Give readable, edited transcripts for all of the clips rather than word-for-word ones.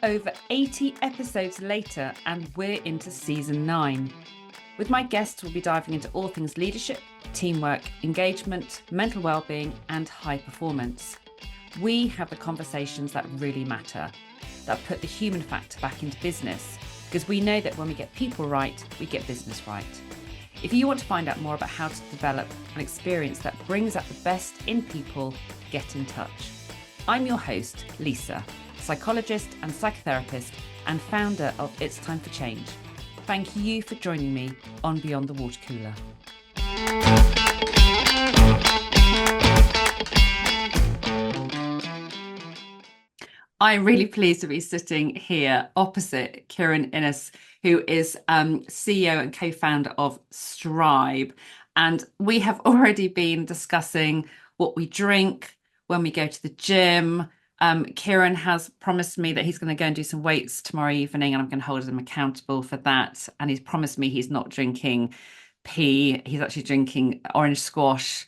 Over 80 episodes later, and we're into season 9. With my guests, we'll be diving into all things leadership, teamwork, engagement, mental well-being, and high performance. We have the conversations that really matter, that put the human factor back into business, because we know that when we get people right, we get business right. If you want to find out more about how to develop an experience that brings out the best in people, get in touch. I'm your host, Lisa, psychologist and psychotherapist and founder of It's Time for Change. Thank you for joining me on Beyond the Water Cooler. I'm really pleased to be sitting here opposite Kieran, who is CEO and co-founder of Stribe. And we have already been discussing what we drink when we go to the gym. Kieran has promised me that he's going to go and do some weights tomorrow evening, and I'm going to hold him accountable for that. And he's promised me he's not drinking pee. He's actually drinking orange squash.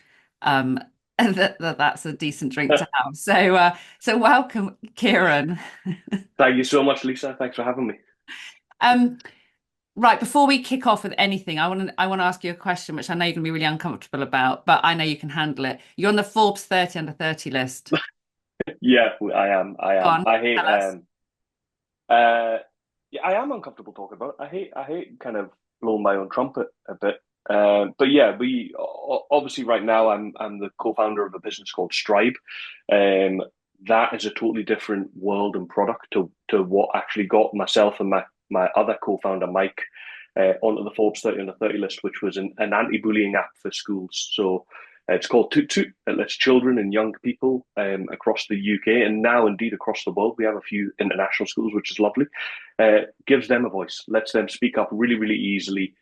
That's a decent drink to have. So welcome, Kieran. Thank you so much, Lisa. Thanks for having me. Right, before we kick off with anything, I want to ask you a question, which I know you're going to be really uncomfortable about, but I know you can handle it. You're on the Forbes 30 under 30 list. Yeah, I am. I Go am. on, I hate. tell us. Yeah, I am uncomfortable talking about it. I hate kind of blowing my own trumpet a bit. But yeah, we obviously right now I'm the co-founder of a business called Stribe. Um, that is a totally different world and product to what actually got myself and my other co-founder Mike onto the Forbes 30 under 30 list, which was an anti-bullying app for schools. So it's called Toot Toot. It lets children and young people across the UK and now indeed across the world. We have a few international schools, which is lovely. Gives them a voice, lets them speak up really, really easily.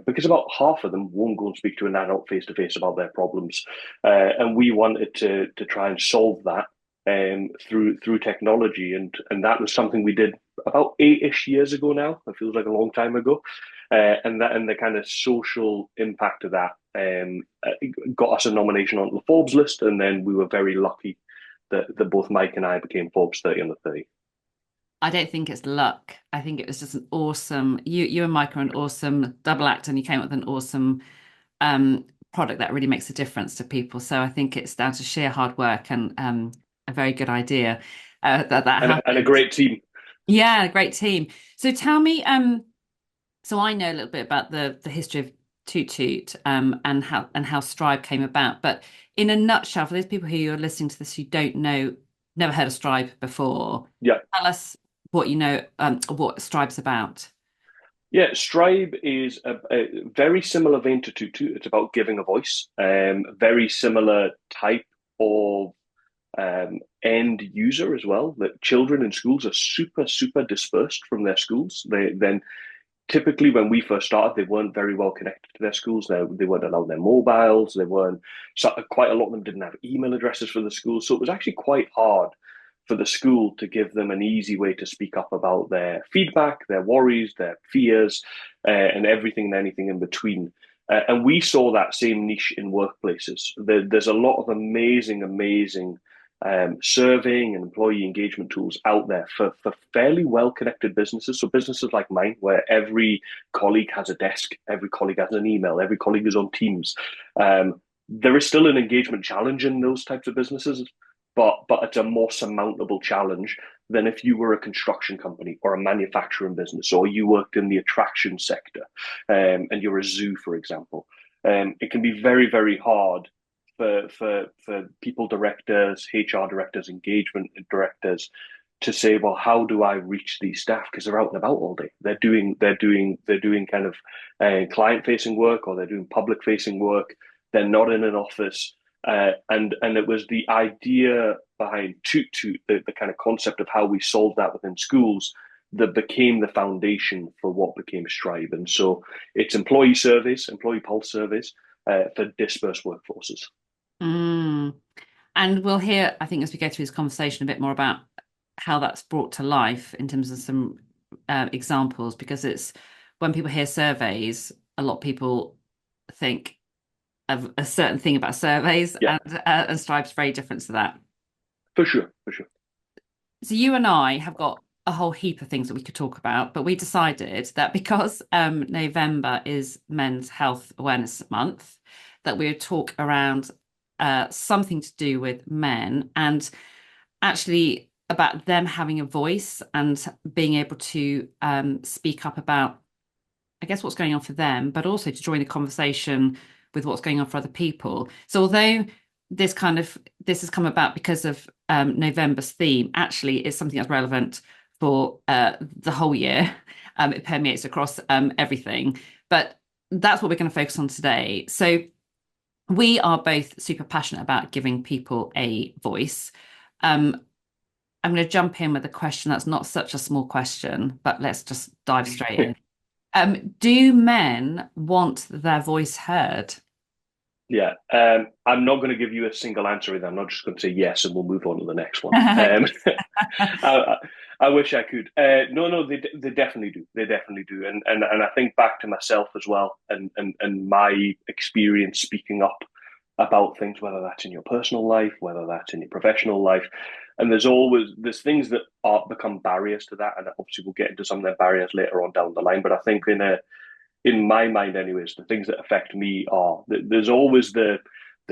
Because about half of them won't go and speak to an adult face to face about their problems, and we wanted to try and solve that through technology, and that was something we did about 8-ish years ago now. It feels like a long time ago, and the kind of social impact of that got us a nomination on the Forbes list, and then we were very lucky that both Mike and I became Forbes 30 under 30. I don't think it's luck. I think it was just an awesome, you and Mike are an awesome double act, and you came up with an awesome product that really makes a difference to people. So I think it's down to sheer hard work and a very good idea that And a happened. great team. Yeah, great team. So tell me, so I know a little bit about the history of Toot Toot and how Stribe came about. But in a nutshell, for those people who are listening to this who don't know, never heard of Stribe before, Yeah. tell us what you know, what Stribe's about. Yeah, Stribe is a very similar vein to Tutu. It's about giving a voice. Very similar type of end user as well. That children in schools are super, super dispersed from their schools. They then typically when we first started, they weren't very well connected to their schools. They weren't allowed their mobiles. They weren't. So quite a lot of them didn't have email addresses for the schools. So it was actually quite hard for the school to give them an easy way to speak up about their feedback, their worries, their fears, and everything and anything in between. And we saw that same niche in workplaces. There's a lot of amazing surveying and employee engagement tools out there for fairly well-connected businesses. So businesses like mine, where every colleague has a desk, every colleague has an email, every colleague is on Teams. There is still an engagement challenge in those types of businesses, but it's a more surmountable challenge than if you were a construction company or a manufacturing business, or you worked in the attraction sector, and you're a zoo, for example. It can be very, very hard for people directors, HR directors, engagement directors to say, well, how do I reach these staff? Because they're out and about all day. They're doing kind of client facing work, or they're doing public facing work. They're not in an office. And it was the idea behind Toot Toot, the kind of concept of how we solved that within schools, that became the foundation for what became Stribe. And so it's employee surveys, employee pulse surveys for dispersed workforces. Mm. And we'll hear, I think, as we go through this conversation, a bit more about how that's brought to life in terms of some examples, because it's when people hear surveys, a lot of people think a certain thing about surveys, Yeah, and Stripe's very different to that. for sure, for sure. So you and I have got a whole heap of things that we could talk about, but we decided that because November is Men's Health Awareness Month, that we would talk around something to do with men and actually about them having a voice and being able to speak up about, I guess, what's going on for them, but also to join the conversation with what's going on for other people. So although this has come about because of November's theme, actually it's something that's relevant for the whole year. It permeates across everything, but that's what we're going to focus on today. So we are both super passionate about giving people a voice. Um, I'm going to jump in with a question that's not such a small question, but let's just dive straight in. Do men want their voice heard? Yeah, I'm not going to give you a single answer either. I'm not just going to say yes and we'll move on to the next one. I, I wish I could. No, no, they definitely do. They definitely do. And I think back to myself as well, and my experience speaking up about things, whether that's in your personal life, whether that's in your professional life, and there's things that are become barriers to that, and obviously we'll get into some of the barriers later on down the line. But I think in my mind, anyways, the things that affect me are there's always the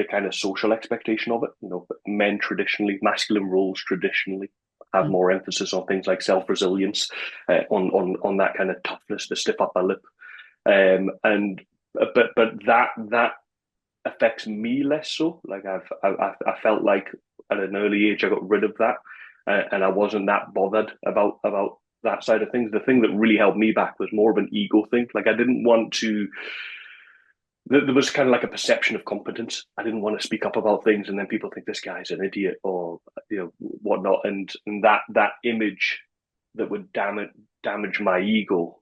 kind of social expectation of it. You know, men traditionally, masculine roles traditionally have more emphasis on things like self resilience, on that kind of toughness, the stiff upper lip, and but that affects me less so. Like I felt like at an early age I got rid of that, and I wasn't that bothered about that side of things. The thing that really held me back was more of an ego thing. Like I didn't want to. There was kind of like a perception of competence. I didn't want to speak up about things, and then people think this guy's an idiot or whatnot, and that image that would damage my ego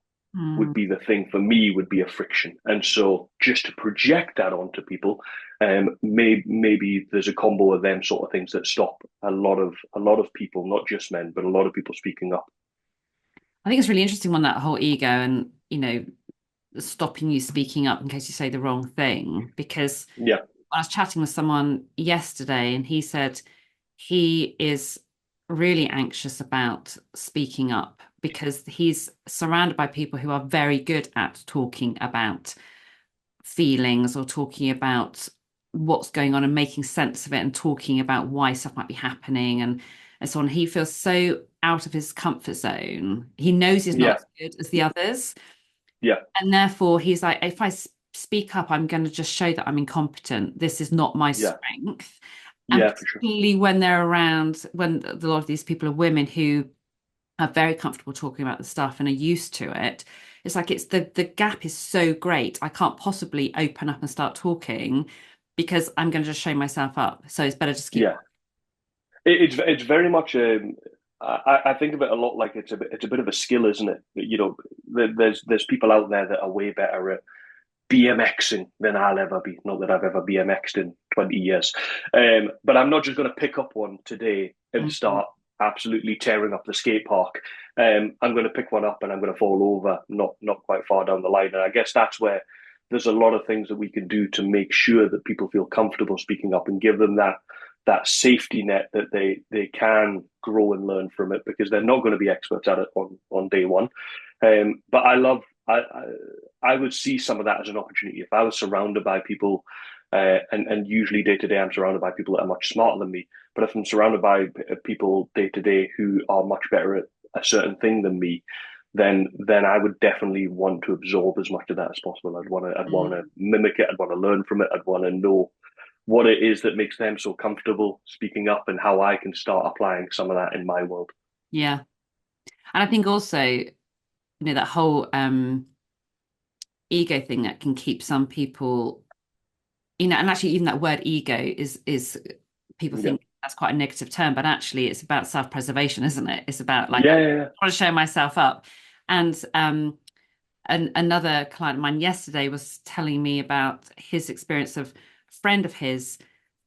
would Mm. be the thing for me, would be a friction. And so just to project that onto people, maybe there's a combo of them sort of things that stop a lot of people, not just men, but a lot of people speaking up. I think it's really interesting on that whole ego and, stopping you speaking up in case you say the wrong thing. Because Yeah, I was chatting with someone yesterday and he said he is really anxious about speaking up because he's surrounded by people who are very good at talking about feelings or talking about what's going on and making sense of it and talking about why stuff might be happening and so on. He feels so out of his comfort zone. He knows he's not yeah, as good as the others. yeah, And therefore, he's like, if I speak up, I'm going to just show that I'm incompetent. This is not my yeah, strength. And yeah, for sure. particularly when they're around, when a lot of these people are women who are very comfortable talking about the stuff and are used to it. It's like the gap is so great. I can't possibly open up and start talking because I'm going to just show myself up. So it's better just keep. Yeah, it's very much. I think of it a lot like it's a bit of a skill, isn't it? You know, there's people out there that are way better at BMXing than I'll ever be. Not that I've ever BMXed in 20 years. But I'm not just going to pick up one today and Mhm. start absolutely tearing up the skate park. I'm going to pick one up and I'm going to fall over not quite far down the line. And I guess that's where there's a lot of things that we can do to make sure that people feel comfortable speaking up and give them that safety net that they can grow and learn from it because they're not going to be experts at it on day one. But I would see some of that as an opportunity. If I was surrounded by people, and usually day to day, I'm surrounded by people that are much smarter than me. But if I'm surrounded by people day to day who are much better at a certain thing than me, then I would definitely want to absorb as much of that as possible. I'd want to Mm. mimic it. I'd want to learn from it. I'd want to know what it is that makes them so comfortable speaking up and how I can start applying some of that in my world. Yeah. And I think also, that whole ego thing that can keep some people, and actually even that word ego is people Yeah, think that's quite a negative term, but actually it's about self-preservation, isn't it? It's about like I yeah, yeah, want to show myself up. And another client of mine yesterday was telling me about his experience of a friend of his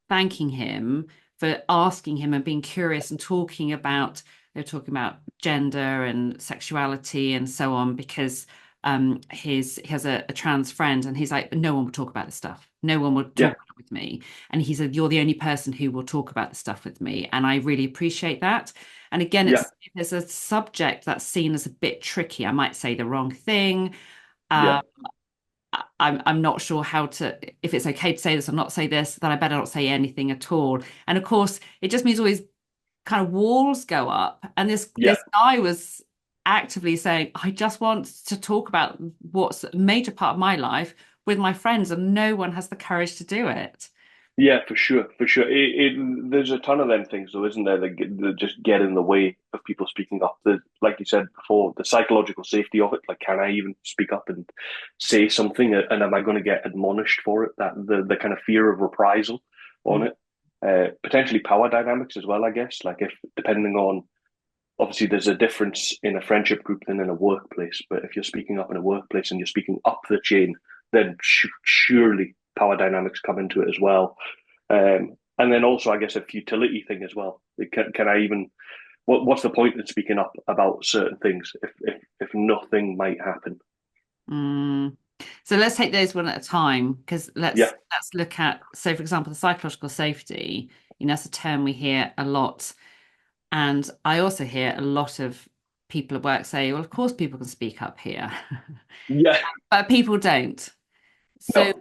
thanking him for asking him and being curious and talking about they're talking about gender and sexuality and so on because he has a trans friend and he's like no one would talk about this stuff, No one will talk Yeah, about it with me. And he said, you're the only person who will talk about the stuff with me. And I really appreciate that. And again, yeah, it's if there's a subject that's seen as a bit tricky, I might say the wrong thing. yeah, Um, I'm not sure how to, if it's okay to say this or not say this, then I better not say anything at all. And of course, it just means all these kind of walls go up. And yeah. this guy was actively saying, I just want to talk about what's a major part of my life with my friends, and no one has the courage to do it. Yeah, for sure, for sure. There's a ton of them things, though, isn't there, that just get in the way of people speaking up. Like you said before, the psychological safety of it. Like, can I even speak up and say something, and am I going to get admonished for it? That the kind of fear of reprisal on Mm. it. Potentially power dynamics as well, I guess. Like, if depending on, obviously there's a difference in a friendship group than in a workplace. But if you're speaking up in a workplace and you're speaking up the chain, then surely power dynamics come into it as well. And then also, I guess, a futility thing as well. Can I even? What's the point in speaking up about certain things if nothing might happen? Mm. So let's take those one at a time, because Yeah, let's look at, so for example, the psychological safety, that's a term we hear a lot. And I also hear a lot of people at work say, well, of course people can speak up here, yeah, but people don't. So no.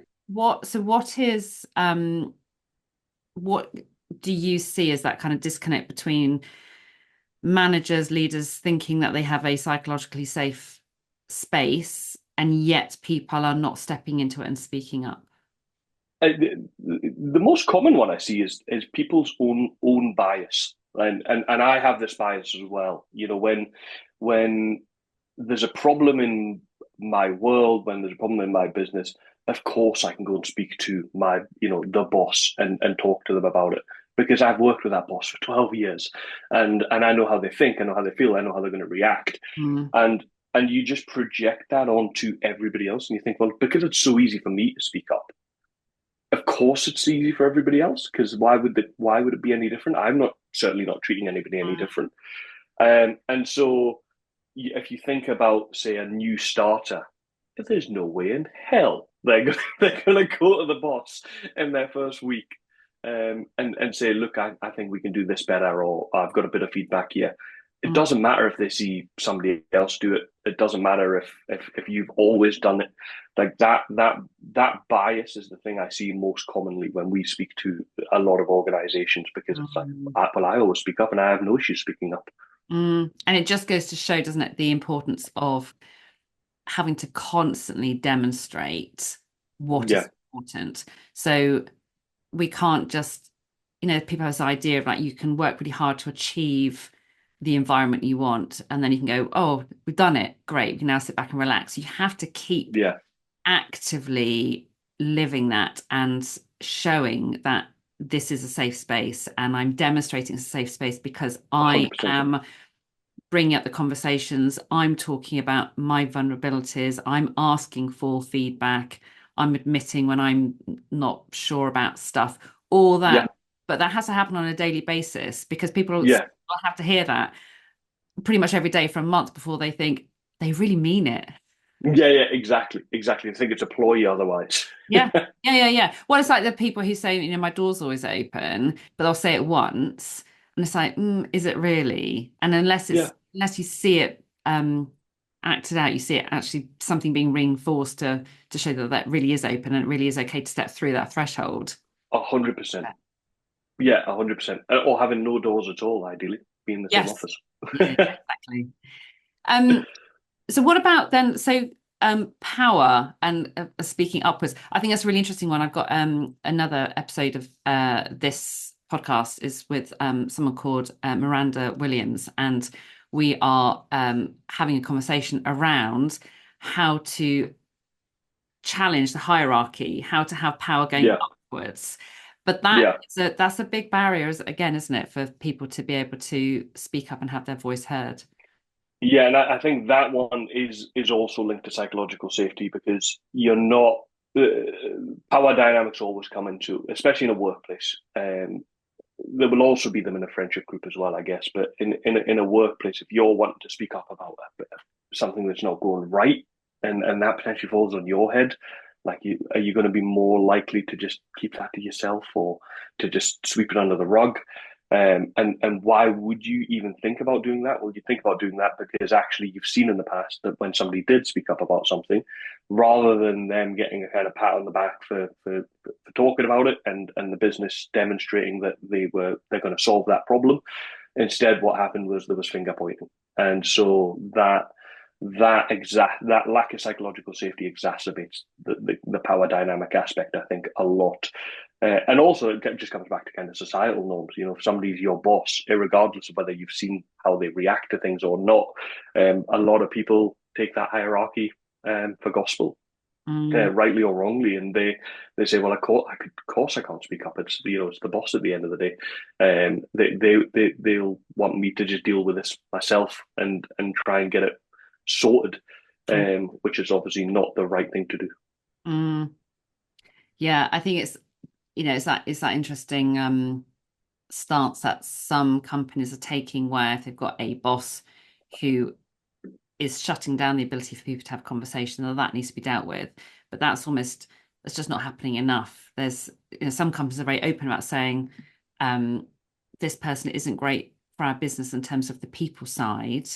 what do you see as that kind of disconnect between managers, leaders thinking that they have a psychologically safe space, and yet people are not stepping into it and speaking up? The most common one I see is people's own bias, and I have this bias as well. When there's a problem in my world, when there's a problem in my business, of course I can go and speak to my the boss and talk to them about it because I've worked with that boss for 12 years, and I know how they think, I know how they feel, I know how they're going to react, Mm. and you just project that onto everybody else, and you think, well, because it's so easy for me to speak up, of course it's easy for everybody else, because why would it be any different? I'm not certainly not treating anybody any different. And so if you think about, say, a new starter, there's no way in hell they're going to go to the boss in their first week, and say, look, I think we can do this better, or I've got a bit of feedback here. It Mm. doesn't matter if they see somebody else do it. It doesn't matter if you've always done it. Like that bias is the thing I see most commonly when we speak to a lot of organizations, because it's like, Mm. well, I always speak up and I have no issue speaking up. Mm. And it just goes to show, doesn't it, the importance of having to constantly demonstrate what is Yeah, important. So we can't just, people have this idea of like you can work really hard to achieve the environment you want, and then you can go, oh, we've done it, great, we can now sit back and relax. You have to keep yeah, actively living that and showing that this is a safe space, and I'm demonstrating it's a safe space because I 100%. am bringing up the conversations. I'm talking about my vulnerabilities. I'm asking for feedback. I'm admitting when I'm not sure about stuff, all Yeah, that. But that has to happen on a daily basis, because people will yeah, have to hear that pretty much every day for a month before they think they really mean it. yeah. Exactly, exactly. I think it's a ploy otherwise. Yeah. Yeah. Well, it's like the people who say, my door's always open, but they'll say it once. And it's like, is it really? And Yeah, unless you see it acted out, you see it actually something being reinforced to show that that really is open and it really is okay to step through that threshold. 100%. Yeah, 100%. Or having no doors at all, ideally, be in the same Yes. office. Yeah, exactly. Um, So what about then? So power and speaking upwards. I think that's a really interesting one. I've got another episode of this podcast is with someone called Miranda Williams, and we are having a conversation around how to challenge the hierarchy, how to have power going Yeah, upwards. But yeah. that's a big barrier, again, isn't it, for people to be able to speak up and have their voice heard? Yeah, and I think that one is also linked to psychological safety, because you're not power dynamics always come into, especially in a workplace. There will also be them in a friendship group as well, I guess. But in a workplace, if you're wanting to speak up about something that's not going right, and that potentially falls on your head, Like, are you going to be more likely to just keep that to yourself or to just sweep it under the rug? And why would you even think about doing that? Well, you think about doing that because actually you've seen in the past that when somebody did speak up about something, rather than them getting a kind of pat on the back for talking about it and the business demonstrating that they're going to solve that problem, instead what happened was there was finger pointing, and so that lack of psychological safety exacerbates the power dynamic aspect, I think, a lot. And also, it just comes back to kind of societal norms. You know, if somebody's your boss, regardless of whether you've seen how they react to things or not, a lot of people take that hierarchy for gospel, Mm. rightly or wrongly, and they say, "Well, of course, I can't speak up. It's it's the boss at the end of the day." They'll want me to just deal with this myself and try and get it sorted, which is obviously not the right thing to do. Mm. Yeah, I think it's it's that interesting stance that some companies are taking where if they've got a boss who is shutting down the ability for people to have conversation, then that needs to be dealt with. But that's just not happening enough. There's some companies are very open about saying um, this person isn't great for our business in terms of the people side.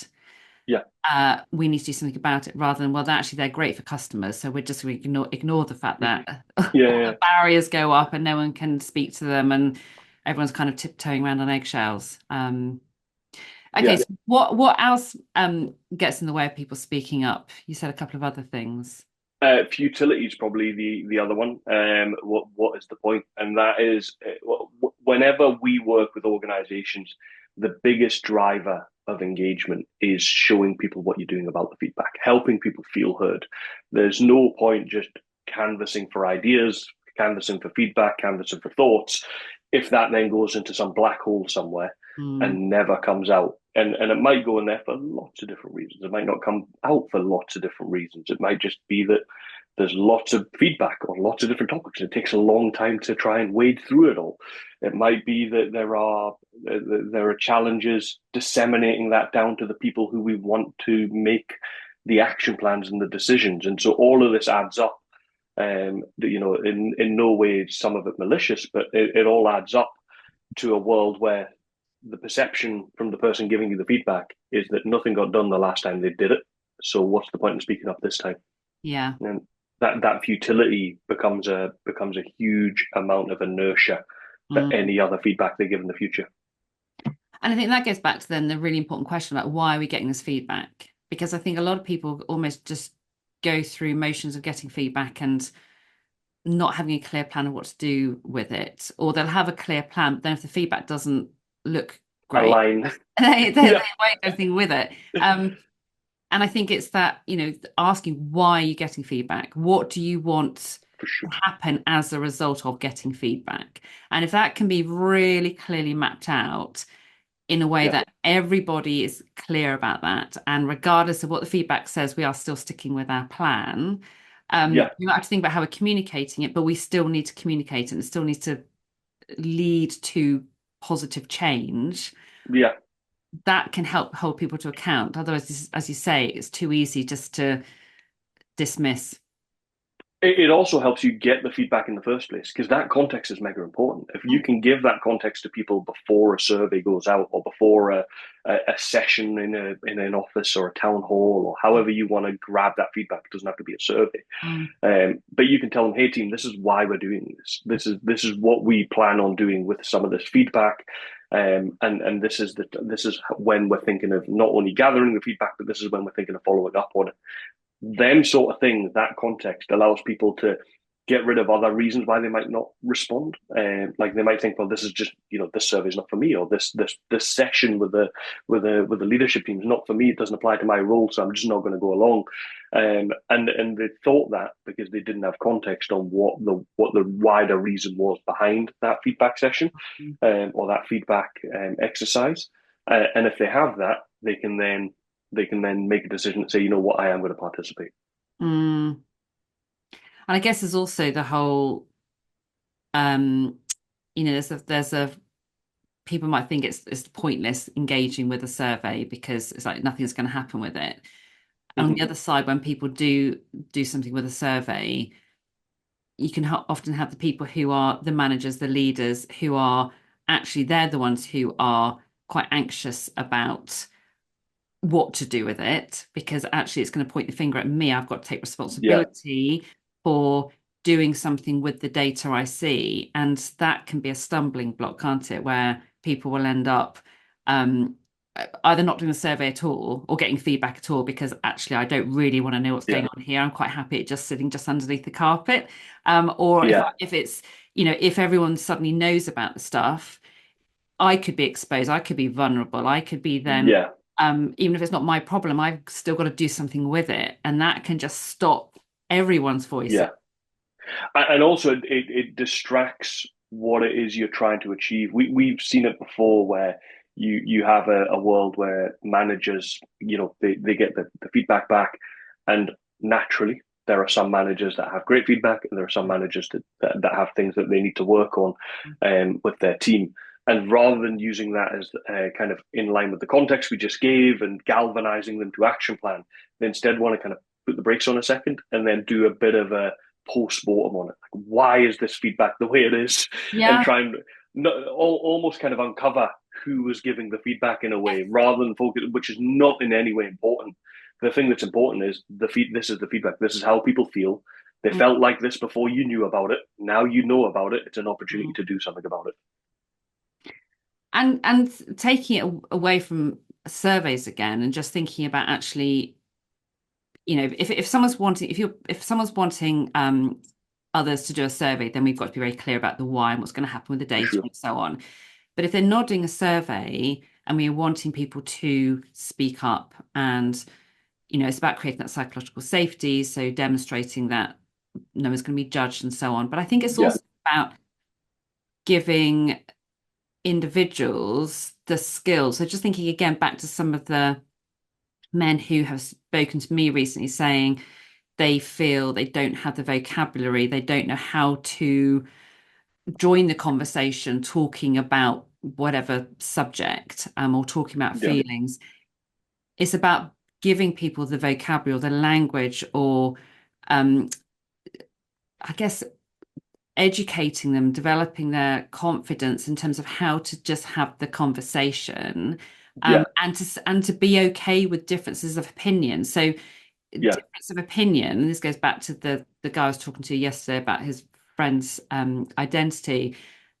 Yeah, We need to do something about it rather than, well, actually they're great for customers. So we're just going to ignore the fact that yeah, all yeah. the barriers go up and no one can speak to them and everyone's kind of tiptoeing around on eggshells. Okay, Yeah. so what else gets in the way of people speaking up? You said a couple of other things. Futility is probably the other one. What is the point? And that is, whenever we work with organisations, the biggest driver of engagement is showing people what you're doing about the feedback, helping people feel heard. There's no point just canvassing for ideas, canvassing for feedback, canvassing for thoughts, if that then goes into some black hole somewhere Mm, and never comes out. And it might go in there for lots of different reasons. It might not come out for lots of different reasons. It might just be that there's lots of feedback on lots of different topics. It takes a long time to try and wade through it all. It might be that there are challenges disseminating that down to the people who we want to make the action plans and the decisions. And so all of this adds up. In no way is some of it malicious, but it all adds up to a world where the perception from the person giving you the feedback is that nothing got done the last time they did it. So what's the point in speaking up this time? yeah. And that futility becomes a huge amount of inertia for Mm. any other feedback they give in the future. And I think that goes back to then the really important question about why are we getting this feedback? Because I think a lot of people almost just go through motions of getting feedback and not having a clear plan of what to do with it, or they'll have a clear plan, but then if the feedback doesn't look A great, line. they Yeah, won't do anything with it. And I think it's that, asking why are you getting feedback? What do you want for sure. to happen as a result of getting feedback? And if that can be really clearly mapped out in a way Yeah, that everybody is clear about that, and regardless of what the feedback says, we are still sticking with our plan. yeah, We might have to think about how we're communicating it, but we still need to communicate it, and it still needs to lead to positive change yeah. that can help hold people to account. Otherwise, as you say, it's too easy just to dismiss. It also helps you get the feedback in the first place because that context is mega important. If you can give that context to people before a survey goes out or before a session in an office or a town hall or however you want to grab that feedback, it doesn't have to be a survey. Mm, But you can tell them, "Hey team, this is why we're doing this. This is what we plan on doing with some of this feedback." And this is when we're thinking of not only gathering the feedback, but this is when we're thinking of following up on it. Them sort of things, that context allows people to get rid of other reasons why they might not respond. Like they might think, well, this is just this survey is not for me, or this session with the leadership team is not for me. It doesn't apply to my role, so I'm just not going to go along. And they thought that because they didn't have context on what the wider reason was behind that feedback session, mm, or that feedback exercise. And if they have that, they can then make a decision to say, you know what, I am going to participate. mm. And I guess there's also the whole, um, there's a people might think it's pointless engaging with a survey because it's like nothing's going to happen with it. And on Mm-hmm. the other side, when people do something with a survey, you can often have the people who are the managers, the leaders, who are actually they're the ones who are quite anxious about what to do with it because actually it's going to point the finger at me. I've got to take Yeah, responsibility for doing something with the data I see. And that can be a stumbling block, can't it? Where people will end up um, either not doing the survey at all or getting feedback at all because actually I don't really want to know what's yeah, going on here. I'm quite happy at just sitting just underneath the carpet. Or yeah, if it's, if everyone suddenly knows about the stuff, I could be exposed, I could be vulnerable, I could be then, yeah, even if it's not my problem, I've still got to do something with it. And that can just stop everyone's voices. yeah. And also it distracts what it is you're trying to achieve. We've seen it before where you have a world where managers, they get the feedback back, and naturally there are some managers that have great feedback, and there are some managers that have things that they need to work on with their team. And rather than using that as kind of in line with the context we just gave and galvanizing them to action plan, they instead want to kind of put the brakes on a second and then do a bit of a post-mortem on it. Like, why is this feedback the way it is? And Yeah. try and almost kind of uncover who was giving the feedback in a Yes. way, rather than focus, which is not in any way important. The thing that's important is this is the feedback. This is how people feel. They Mm, felt like this before you knew about it. Now you know about it. It's an opportunity mm. to do something about it. And taking it away from surveys again and just thinking about actually, if someone's wanting, if someone's wanting others to do a survey, then we've got to be very clear about the why and what's going to happen with the For data sure. and so on. But if they're not doing a survey and we're wanting people to speak up and, it's about creating that psychological safety, so demonstrating that no one's going to be judged and so on. But I think it's Yeah. also about giving individuals the skills. So just thinking again back to some of the men who have spoken to me recently saying they feel they don't have the vocabulary, they don't know how to join the conversation talking about whatever subject or talking about Yeah. feelings. It's about giving people the vocabulary or the language or um, I guess educating them, developing their confidence in terms of how to just have the conversation Yeah. and to be okay with differences of opinion. So Yeah. difference of opinion, and this goes back to the guy I was talking to yesterday about his friend's identity.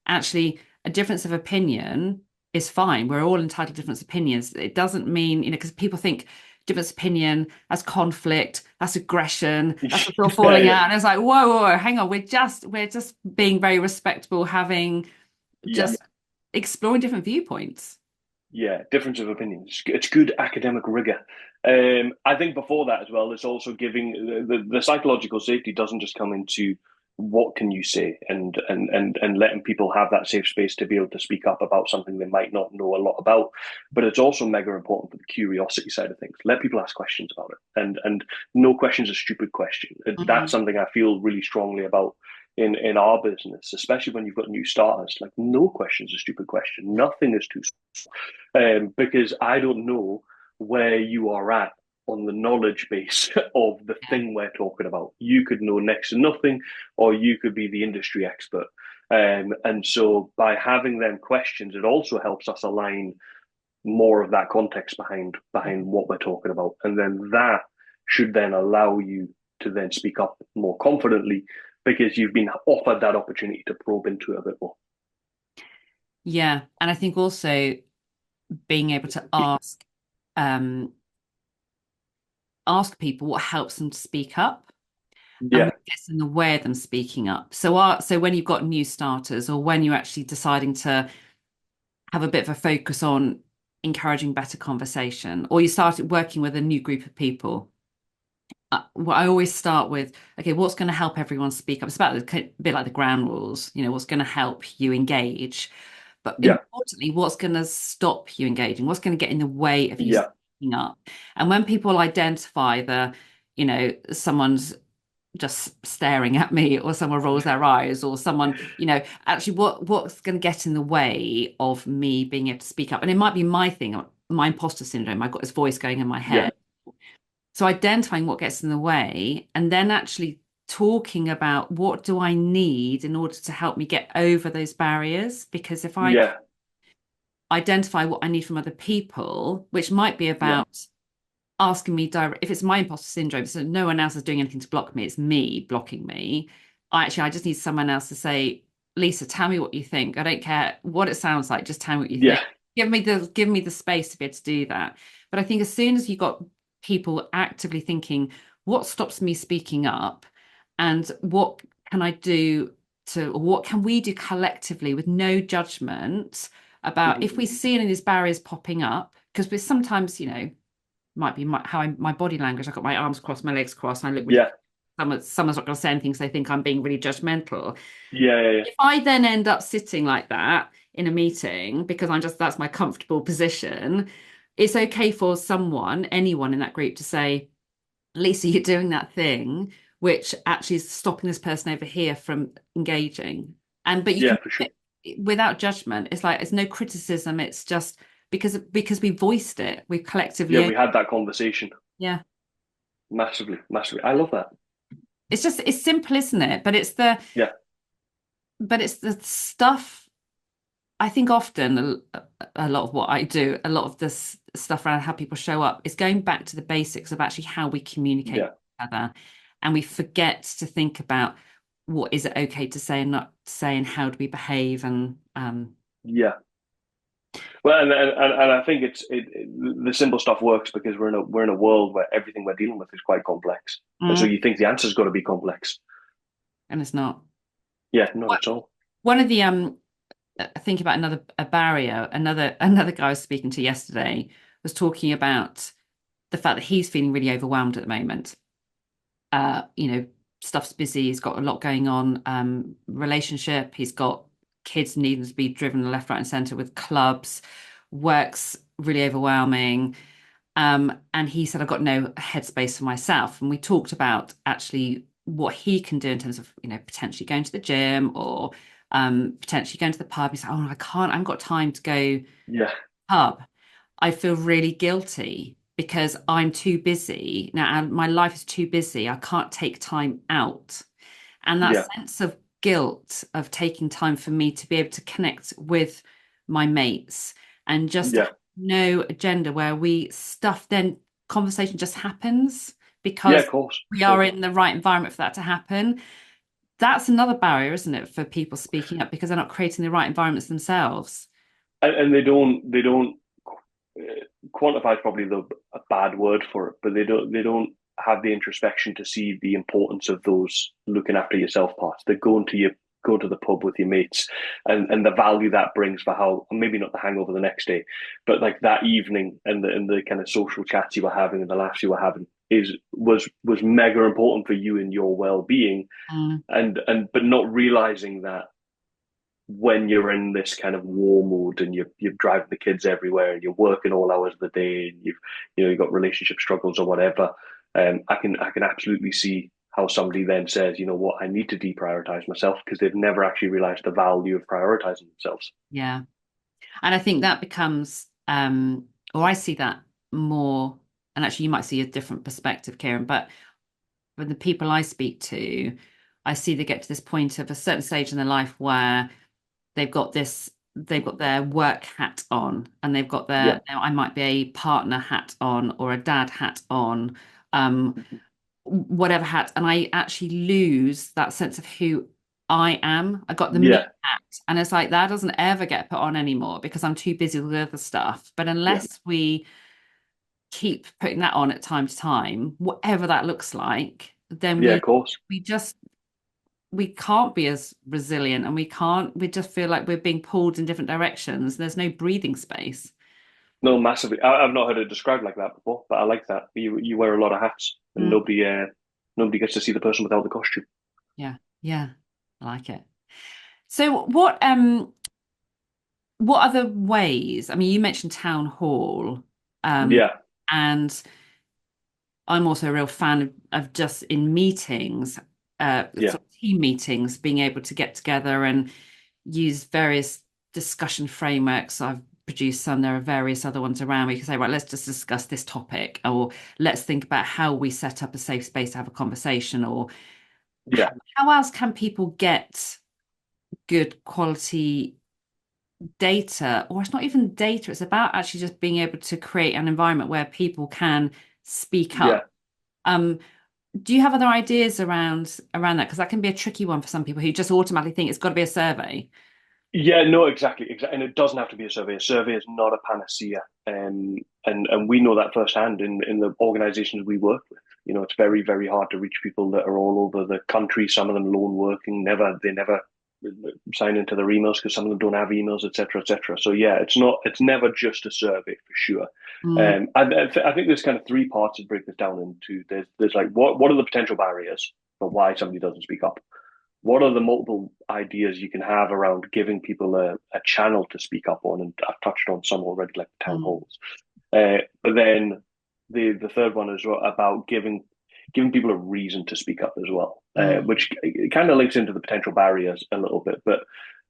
Actually, a difference of opinion is fine. We're all entitled to different opinions. It doesn't mean, because people think difference of opinion, that's conflict, that's aggression, that's us all Yeah. falling Yeah. out. And it's like, whoa, whoa, whoa, hang on, we're just being very respectable, having Yeah. just exploring different viewpoints. Yeah, difference of opinion. It's good academic rigor. I think before that as well, it's also giving the psychological safety doesn't just come into what can you say and letting people have that safe space to be able to speak up about something they might not know a lot about, but it's also mega important for the curiosity side of things. Let people ask questions about it, and no question is a stupid question. That's Mhm. something I feel really strongly about in our business, especially when you've got new starters. Like, no question is a stupid question. Nothing is too because I don't know where you are at on the knowledge base of the Yeah. thing we're talking about. You could know next to nothing, or you could be the industry expert. And so by having them questions, it also helps us align more of that context behind what we're talking about. And then that should then allow you to then speak up more confidently because you've been offered that opportunity to probe into it a bit more. Yeah. And I think also being able to um, ask people what helps them to speak up and Yeah, what gets in the way of them speaking up. So when you've got new starters or when you're actually deciding to have a bit of a focus on encouraging better conversation, or you started working with a new group of people, what I always start with, okay, what's going to help everyone speak up? It's about a bit like the ground rules, what's going to help you engage. But yeah, importantly, what's going to stop you engaging? What's going to get in the way of you yeah, speaking up? And when people identify someone's just staring at me, or someone rolls their eyes, or someone, actually what's going to get in the way of me being able to speak up? And it might be my thing, my imposter syndrome. I've got this voice going in my yeah, head. So identifying what gets in the way and then actually talking about what do I need in order to help me get over those barriers. Because if I Yeah, identify what I need from other people, which might be yeah, about asking me direct, if it's my imposter syndrome, so no one else is doing anything to block me, it's me blocking me. I just need someone else to say, Lisa, tell me what you think. I don't care what it sounds like, just tell me what you yeah, think. Give me the space to be able to do that. But I think as soon as you got people actively thinking, what stops me speaking up and what can I do to, or what can we do collectively with no judgment about mhm, if we see any of these barriers popping up, because we're sometimes, might be my body language. I've got my arms crossed, my legs crossed, and I look really. yeah, Someone's not going to say anything because they think I'm being really judgmental. yeah, yeah, If I then end up sitting like that in a meeting because that's my comfortable position, it's okay for anyone in that group to say, Lisa, you're doing that thing, which actually is stopping this person over here from engaging. But you yeah, can for sure. without judgment. It's like it's no criticism. It's just because we voiced it, we Yeah, collectively. we had that conversation Yeah. massively, massively. I love that. It's simple, isn't it? Yeah, But it's the stuff. I think often a lot of what I do, a lot of this stuff around how people show up is going back to the basics of actually how we communicate with yeah, each other. And we forget to think about what is it okay to say and not say and how do we behave and yeah. Well, and I think the simple stuff works because we're in a world where everything we're dealing with is quite complex, and so mm, you think the answer's got to be complex. and it's not. Yeah, not What at all. one of the think about a barrier, another guy I was speaking to yesterday was talking about the fact that he's feeling really overwhelmed at the moment. You know, stuff's busy, he's got a lot going on, relationship, he's got kids needing to be driven left, right, and center with clubs, work's really overwhelming. And he said, I've got no headspace for myself. And we talked about actually what he can do in terms of, potentially going to the gym or potentially going to the pub. He's like, oh, I haven't got time to go Yeah, pub. I feel really guilty because I'm too busy now, and my life is too busy. I can't take time out. And that yeah, sense of guilt of taking time for me to be able to connect with my mates and just to have yeah, no agenda where we stuff, then conversation just happens yeah. because Of course, we of are course. in the right environment for that to happen. That's another barrier, isn't it, for people speaking up because they're not creating the right environments themselves. And they don't quantify is probably a bad word for it, but they don't have the introspection to see the importance of those looking after yourself parts. They're go to the pub with your mates and the value that brings for how maybe not the hangover the next day, but like that evening and the kind of social chats you were having and the laughs you were having was mega important for you and your well being Mm, and but not realizing that when you're in this kind of war mode and you're driving the kids everywhere and you're working all hours of the day and you've got relationship struggles or whatever, I can absolutely see how somebody then says, you know what, I need to deprioritize myself because they've never actually realized the value of prioritizing themselves. yeah. And I think that becomes, or I see that more, and actually you might see a different perspective, Kieran, but with the people I speak to, I see they get to this point of a certain stage in their life where they've got their work hat on and they've got Yeah, I might be a partner hat on or a dad hat on, um, whatever hat, and I actually lose that sense of who I am. I got the me yeah, hat, and it's like that doesn't ever get put on anymore because I'm too busy with other stuff. But yeah, unless we keep putting that on at time to time, whatever that looks like, then yeah. we Of course. we just we can't be as resilient and we just feel like we're being pulled in different directions. There's no breathing space. No, massively. I've not heard it described like that before, but I like that. You wear a lot of hats, and Mm, nobody gets to see the person without the costume. yeah, yeah, I like it. So what other ways? I mean, you mentioned town hall, um, Yeah, and I'm also a real fan of just in meetings, yeah, sort of team meetings, being able to get together and use various discussion frameworks. I've produced some, there are various other ones around. We can say, right, let's just discuss this topic, or let's think about how we set up a safe space to have a conversation, or Yeah, How else can people get good quality data? Or it's not even data, it's about actually just being able to create an environment where people can speak yeah. up. Um, do you have other ideas around that? Because that can be a tricky one for some people who just automatically think it's got to be a survey. Yeah, no, exactly, exactly, and it doesn't have to be a survey. A survey is not a panacea, and we know that firsthand in the organisations we work with. You know, it's very very hard to reach people that are all over the country. Some of them lone working, they never sign into their emails because some of them don't have emails, etc., etc. So yeah, it's never just a survey for sure. Mm, I think there's kind of three parts to break this down into. There's like what are the potential barriers for why somebody doesn't speak up? What are the multiple ideas you can have around giving people a channel to speak up on? And I've touched on some already, like town mm, halls. But then the third one is about giving people a reason to speak up as well, mm, which kind of links into the potential barriers a little bit. But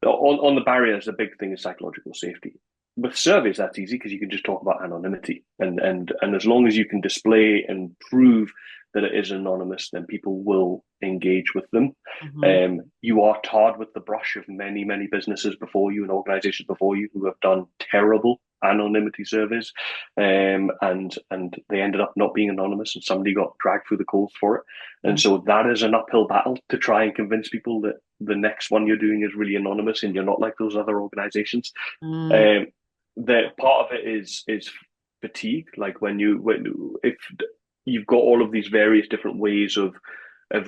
on the barriers, the big thing is psychological safety. With surveys, that's easy because you can just talk about anonymity, and as long as you can display and prove that it is anonymous, then people will engage with them. mhm, You are tarred with the brush of many, many businesses before you and organizations before you who have done terrible anonymity surveys, and they ended up not being anonymous, and somebody got dragged through the coals for it. And mm, so that is an uphill battle to try and convince people that the next one you're doing is really anonymous and you're not like those other organizations. mm, Um, that part of it is fatigue, like when if you've got all of these various different ways of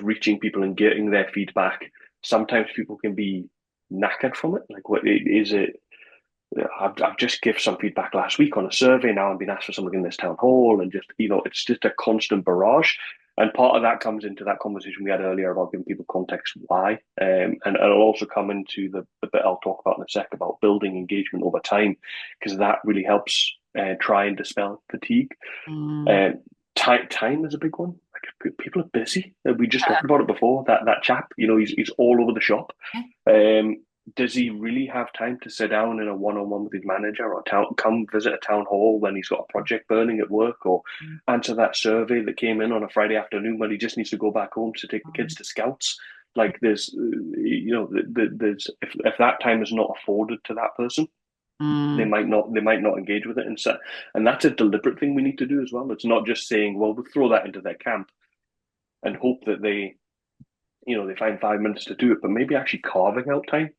reaching people and getting their feedback. Sometimes people can be knackered from it. Like, what is it? I've just give some feedback last week on a survey. Now I'm being asked for something in this town hall, and just it's just a constant barrage. And part of that comes into that conversation we had earlier about giving people context why, and it'll also come into the bit I'll talk about in a sec about building engagement over time, because that really helps try and dispel fatigue. mm. Um, time is a big one. Like, people are busy. We just talked about it before. That chap, he's all over the shop. Yeah. Um, does he really have time to sit down in a one-on-one with his manager, or come visit a town hall when he's got a project burning at work, or Mm, answer that survey that came in on a Friday afternoon when he just needs to go back home to take the kids mm, to scouts? Like, there's if that time is not afforded to that person, they mm, might not engage with it, and that's a deliberate thing we need to do as well. It's not just saying, well, we'll throw that into their camp and hope that they find 5 minutes to do it, but maybe actually carving out time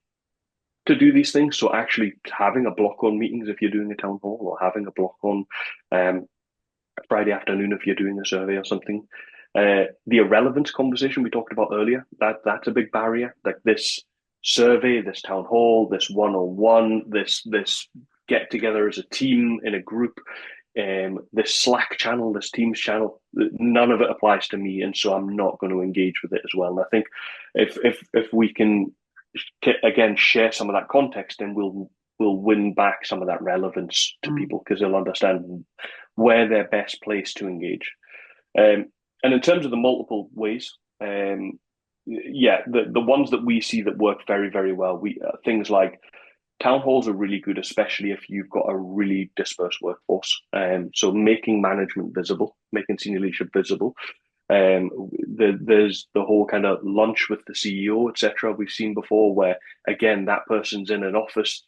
to do these things. So actually having a block on meetings if you're doing a town hall, or having a block on um, Friday afternoon if you're doing a survey or something. The irrelevance conversation we talked about earlier, that's a big barrier. Like, this survey, this town hall, this one-on-one, this get together as a team in a group, this Slack channel, this Teams channel, none of it applies to me, and so I'm not going to engage with it as well. And I think if we can again share some of that context, then we'll win back some of that relevance to mm, people, because they'll understand where they're best placed to engage. And in terms of the multiple ways, yeah, the ones that we see that work very very well, we things like town halls are really good, especially if you've got a really dispersed workforce. So making management visible, making senior leadership visible. There's the whole kind of lunch with the CEO, etc. We've seen before, where again that person's in an office,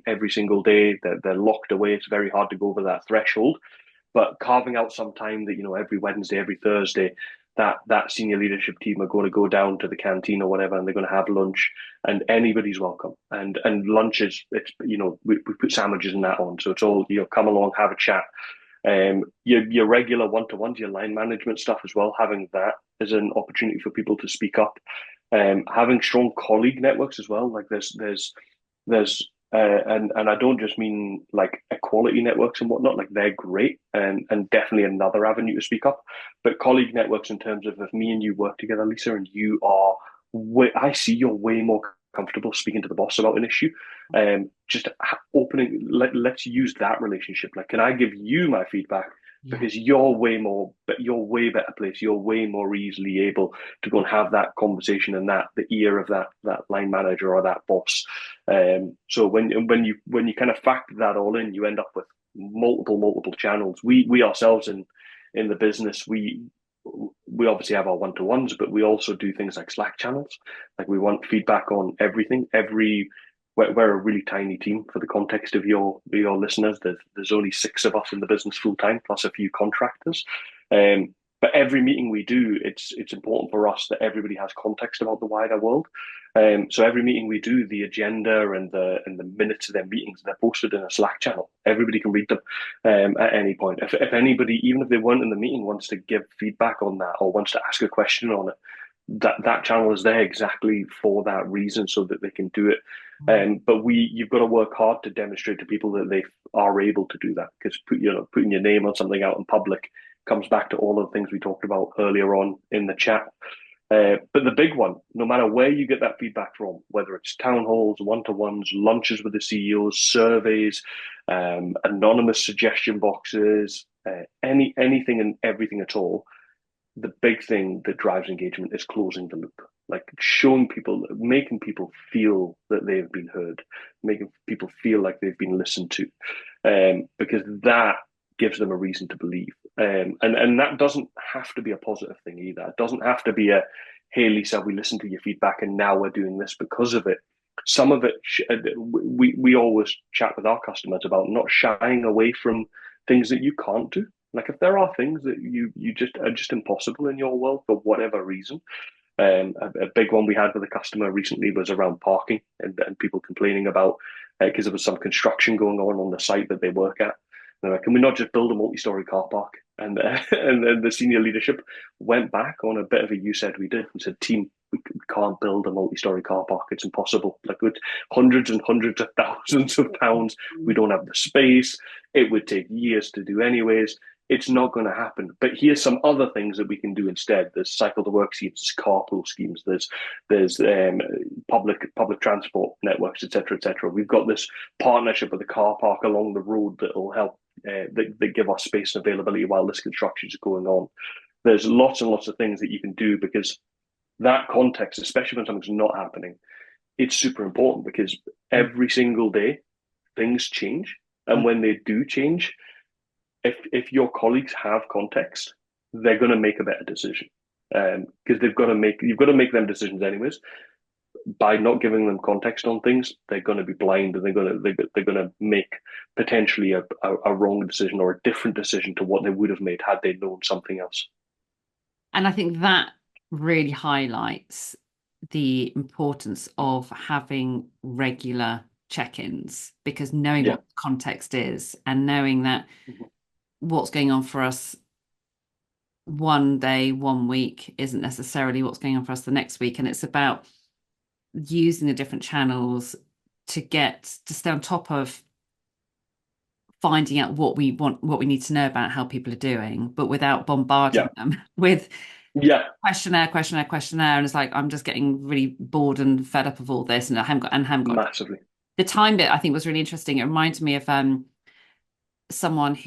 every single day. They're locked away. It's very hard to go over that threshold. But carving out some time that, every Wednesday, every Thursday, that senior leadership team are going to go down to the canteen or whatever, and they're going to have lunch, and anybody's welcome. And lunch is, it's we put sandwiches and that on, so it's all, come along, have a chat. Your regular one-to-ones, your line management stuff as well, having that as an opportunity for people to speak up. Having strong colleague networks as well. Like, there's and I don't just mean like equality networks and whatnot. Like, they're great, and definitely another avenue to speak up. But colleague networks, in terms of if me and you work together, Lisa, and I see you're way more comfortable speaking to the boss about an issue. Just opening. Let's use that relationship. Like, can I give you my feedback? yeah. Because you're way better placed. You're way more easily able to go and have that conversation, and the ear of that line manager or that boss. So when you kind of factor that all in, you end up with multiple channels. We ourselves in the business, we obviously have our one-to-ones, but we also do things like Slack channels. Like we want feedback on everything. We're a really tiny team for the context of your listeners. There's only 6 of us in the business full time, plus a few contractors. But every meeting we do, it's important for us that everybody has context about the wider world. So every meeting we do, the agenda and the minutes of their meetings, they're posted in a Slack channel. Everybody can read them at any point. If anybody, even if they weren't in the meeting, wants to give feedback on that or wants to ask a question on it, that channel is there exactly for that reason, so that they can do it. But you've got to work hard to demonstrate to people that they are able to do that, because putting your name on something out in public comes back to all of the things we talked about earlier on in the chat. But the big one, no matter where you get that feedback from, whether it's town halls, one-to-ones, lunches with the CEOs, surveys, anonymous suggestion boxes, anything and everything at all, the big thing that drives engagement is closing the loop, like showing people, making people feel that they've been heard, making people feel like they've been listened to, because that gives them a reason to believe. And that doesn't have to be a positive thing either. It doesn't have to be a, hey, Lisa, we listened to your feedback and now we're doing this because of it. Some of it, we always chat with our customers about not shying away from things that you can't do. Like if there are things that you just are just impossible in your world for whatever reason. A big one we had with a customer recently was around parking and people complaining about, because there was some construction going on the site that they work at. They're like, can we not just build a multi-story car park? And and then the senior leadership went back on a bit of a you said we did and said, team, we can't build a multi-story car park. It's impossible. Like with hundreds and hundreds of thousands of pounds, we don't have the space. It would take years to do anyways. It's not going to happen. But here's some other things that we can do instead. There's cycle to work schemes, there's carpool schemes, there's public transport networks, etc., etc. We've got this partnership with the car park along the road that will help that give us space and availability while this construction is going on. There's lots and lots of things that you can do, because that context, especially when something's not happening, it's super important, because every single day things change, and when they do change, if your colleagues have context, they're going to make a better decision, because you've got to make them decisions anyways. By not giving them context on things, they're going to be blind, and they're going to make potentially a wrong decision or a different decision to what they would have made had they known something else. And I think that really highlights the importance of having regular check-ins, because knowing Yeah. what the context is and knowing that what's going on for us one day, one week isn't necessarily what's going on for us the next week. And it's about using the different channels to stay on top of finding out what we want, what we need to know about how people are doing, but without bombarding them with questionnaire. And it's like, I'm just getting really bored and fed up of all this. And I haven't got Massively. The time bit I think was really interesting. It reminded me of someone an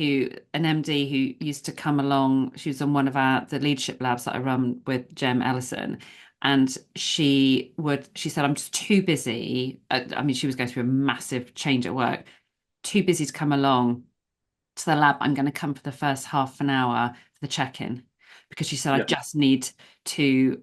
MD who used to come along. She was on one of the leadership labs that I run with Jem Ellison. And she said, I'm just too busy. I mean, she was going through a massive change at work, too busy to come along to the lab. I'm going to come for the first half an hour for the check-in, because she said, I just need to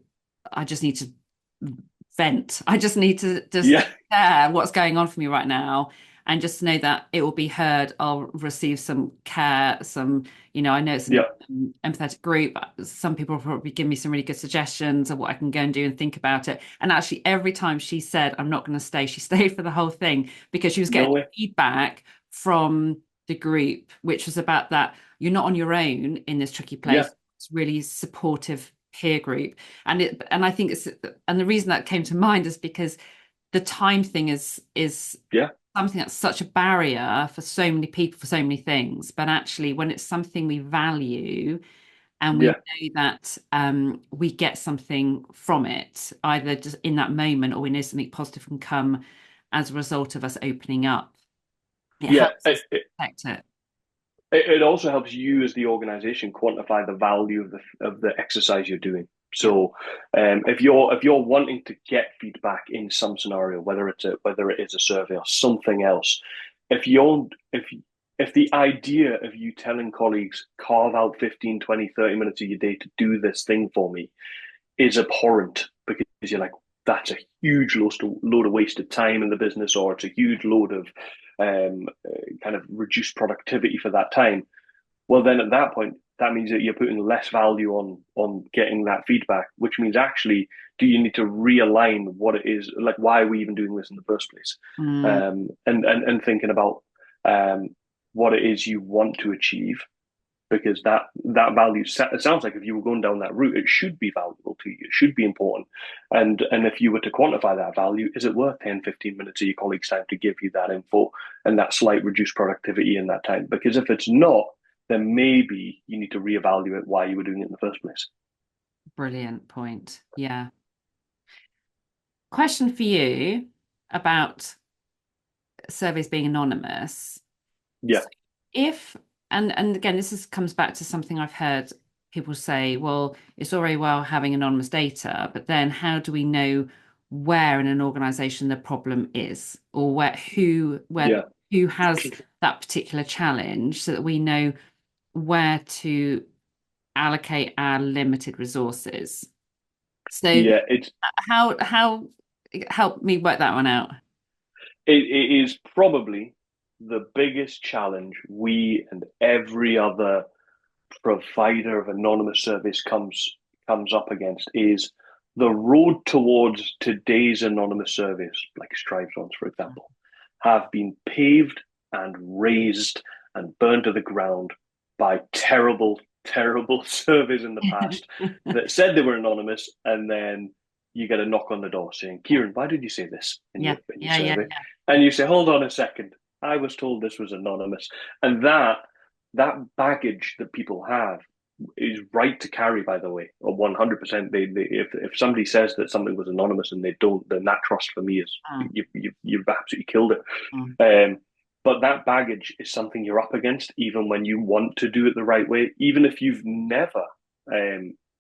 vent. I just need to share what's going on for me right now, and just know that it will be heard. I'll receive some care, I know it's an empathetic group. Some people will probably give me some really good suggestions of what I can go and do and think about it. And actually, every time she said, I'm not going to stay, she stayed for the whole thing, because she was getting feedback from the group, which was about that you're not on your own in this tricky place. It's really supportive peer group. And I think the reason that came to mind is because the time thing is something that's such a barrier for so many people, for so many things. But actually, when it's something we value and we know that we get something from it, either just in that moment, or we know something positive can come as a result of us opening up, it helps us protect it. It also helps you as the organization quantify the value of the exercise you're doing. So if you're wanting to get feedback in some scenario, whether it is a survey or something else, if if the idea of you telling colleagues, carve out 15, 20, 30 minutes of your day to do this thing for me is abhorrent because you're like, that's a huge load of wasted time in the business, or it's a huge load of kind of reduced productivity for that time. Well, then at that point, that means that you're putting less value on getting that feedback, which means actually, do you need to realign what it is? Like, why are we even doing this in the first place? Mm. And thinking about what it is you want to achieve, because that value, it sounds like if you were going down that route, it should be valuable to you, it should be important. And if you were to quantify that value, is it worth 10, 15 minutes of your colleagues' time to give you that info and that slight reduced productivity in that time? Because if it's not, then maybe you need to reevaluate why you were doing it in the first place. Brilliant point. Yeah. Question for you about surveys being anonymous. Yeah. So if and again, comes back to something I've heard people say, well, it's all very well having anonymous data, but then how do we know where in an organization the problem is, or Yeah. who has that particular challenge, so that we know where to allocate our limited resources? So Yeah, it's how help me work that one out. it is probably the biggest challenge we and every other provider of anonymous service comes up against is the road towards today's anonymous service, like Stripe's ones, for example, have been paved and raised and burned to the ground by terrible, terrible surveys in the past that said they were anonymous, and then you get a knock on the door saying, Kieran, why did you say this in Yeah, your yeah, survey? And you say, hold on a second, I was told this was anonymous. And that baggage that people have is right to carry, by the way, or 100%. If somebody says that something was anonymous and they don't, then that trust for me is Mm, you've absolutely killed it. mm, But that baggage is something you're up against, even when you want to do it the right way. Even if you've never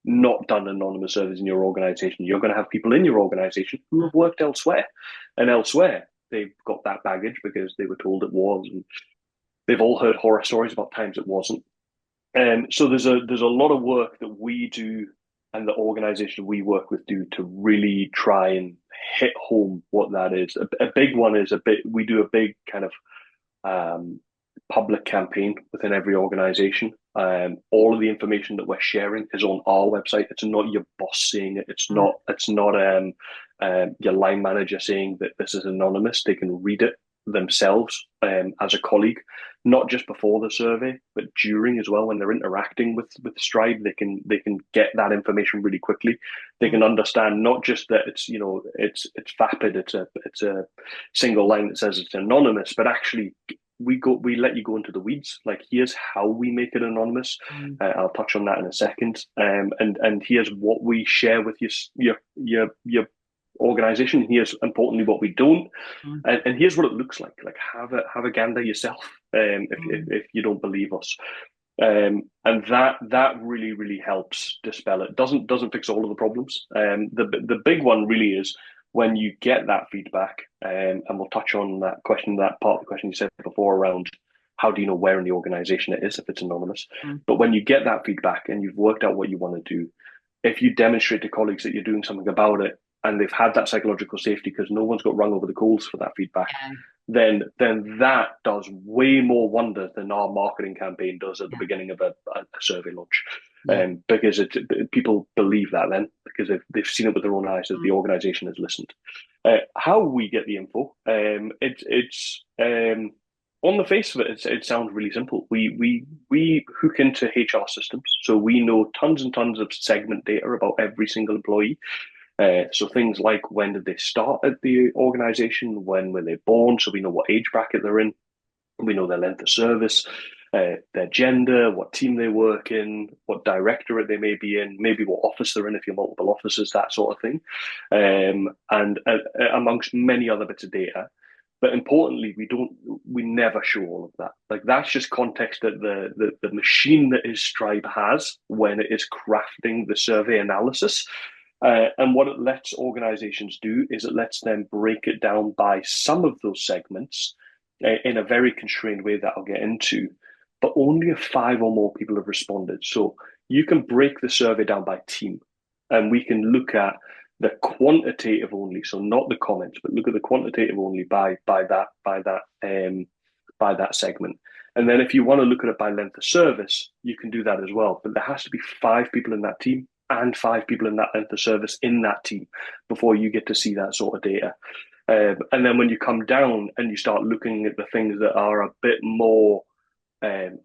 not done anonymous service in your organization, you're going to have people in your organization who have worked elsewhere, and elsewhere they've got that baggage because they were told it was, and they've all heard horror stories about times it wasn't. So there's a lot of work that we do and the organization we work with do to really try and hit home what that is. A big one is we do a big kind of public campaign within every organization. All of the information that we're sharing is on our website. It's not your boss saying it. mm, It's not your line manager saying that this is anonymous. They can read it themselves as a colleague, not just before the survey, but during as well. When they're interacting with Stribe, they can get that information really quickly. They mm, can understand not just that it's vapid, it's a single line that says it's anonymous, but actually we let you go into the weeds. Like, here's how we make it anonymous. mm, I'll touch on that in a second. And here's what we share with your organization. Here's importantly what we don't, mm, and here's what it looks like. Like, have a gander yourself. mm, If you don't believe us. And that really really helps dispel it. Doesn't fix all of the problems. The big one really is when you get that feedback, and we'll touch on that part of the question you said before around how do you know where in the organization it is if it's anonymous. mm. But when you get that feedback and you've worked out what you want to do, if you demonstrate to colleagues that you're doing something about it and they've had that psychological safety because no one's got rung over the coals for that feedback, Yeah, then that does way more wonders than our marketing campaign does at the yeah, beginning of a survey launch. yeah. Because people believe that then because they've seen it with their own eyes that the Mm, organization has listened. How we get the info, it's on the face of it, it sounds really simple. We hook into HR systems, so we know tons and tons of segment data about every single employee. So things like, when did they start at the organization? When were they born? So we know what age bracket they're in. We know their length of service, their gender, what team they work in, what directorate they may be in, maybe what office they're in if you're multiple offices, that sort of thing, and amongst many other bits of data. But importantly, we never show all of that. Like, that's just context that the machine that is Stribe has when it is crafting the survey analysis. And what it lets organizations do is it lets them break it down by some of those segments in a very constrained way that I'll get into, but only if five or more people have responded. So you can break the survey down by team, and we can look at the quantitative only, so not the comments, but look at the quantitative only by that segment. And then if you want to look at it by length of service, you can do that as well. But there has to be five people in that team and five people in that length of service in that team before you get to see that sort of data. And then when you come down and you start looking at the things that are a bit more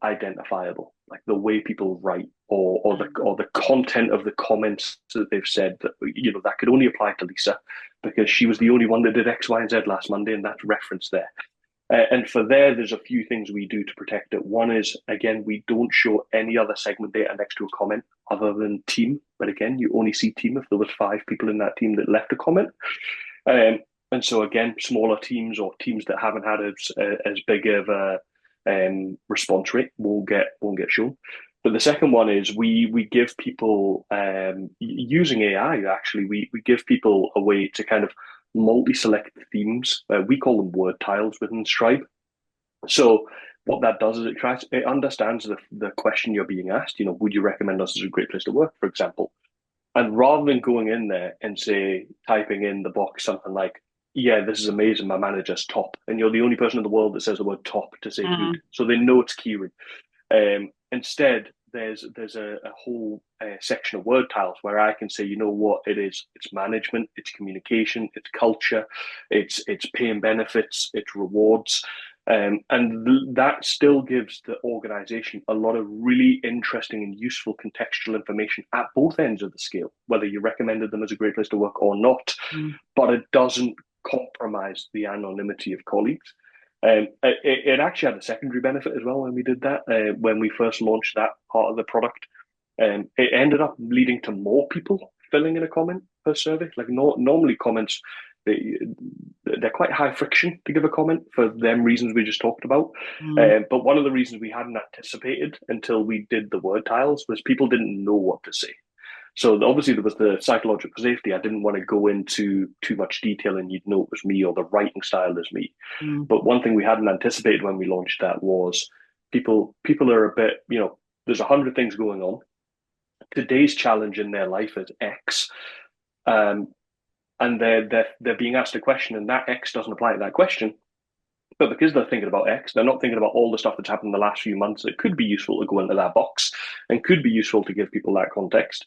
identifiable, like the way people write or the content of the comments that they've said, that that could only apply to Lisa because she was the only one that did X, Y, and Z last Monday, and that's referenced there. And for there's a few things we do to protect it. One is, again, we don't show any other segment data next to a comment other than team. But again, you only see team if there was five people in that team that left a comment. And so again, smaller teams or teams that haven't had as big of a response rate won't get shown. But the second one is we give people using AI. Actually, we give people a way to kind of multi-select themes. We call them word tiles within Stribe. So what that does is it understands the question you're being asked. Would you recommend us as a great place to work, for example? And rather than going in there and typing in the box something like, yeah, this is amazing, my manager's top, and you're the only person in the world that says the word top to say good, so they know it's Kieran. Instead, there's a whole section of word tiles where I can say, you know what it is? It's management, it's communication, it's culture, it's pay and benefits, it's rewards. And that still gives the organization a lot of really interesting and useful contextual information at both ends of the scale, whether you recommended them as a great place to work or not, but it doesn't compromise the anonymity of colleagues. It actually had a secondary benefit as well when we did that, when we first launched that part of the product. It ended up leading to more people filling in a comment per survey. Like normally comments, they're quite high friction to give a comment for them reasons we just talked about. But one of the reasons we hadn't anticipated until we did the word tiles was people didn't know what to say. So obviously there was the psychological safety. I didn't want to go into too much detail and you'd know it was me or the writing style is me. But one thing we hadn't anticipated when we launched that was people are a bit, there's 100 things going on. Today's challenge in their life is X. And they're being asked a question and that X doesn't apply to that question. But because they're thinking about X, they're not thinking about all the stuff that's happened in the last few months. It could be useful to go into that box and could be useful to give people that context.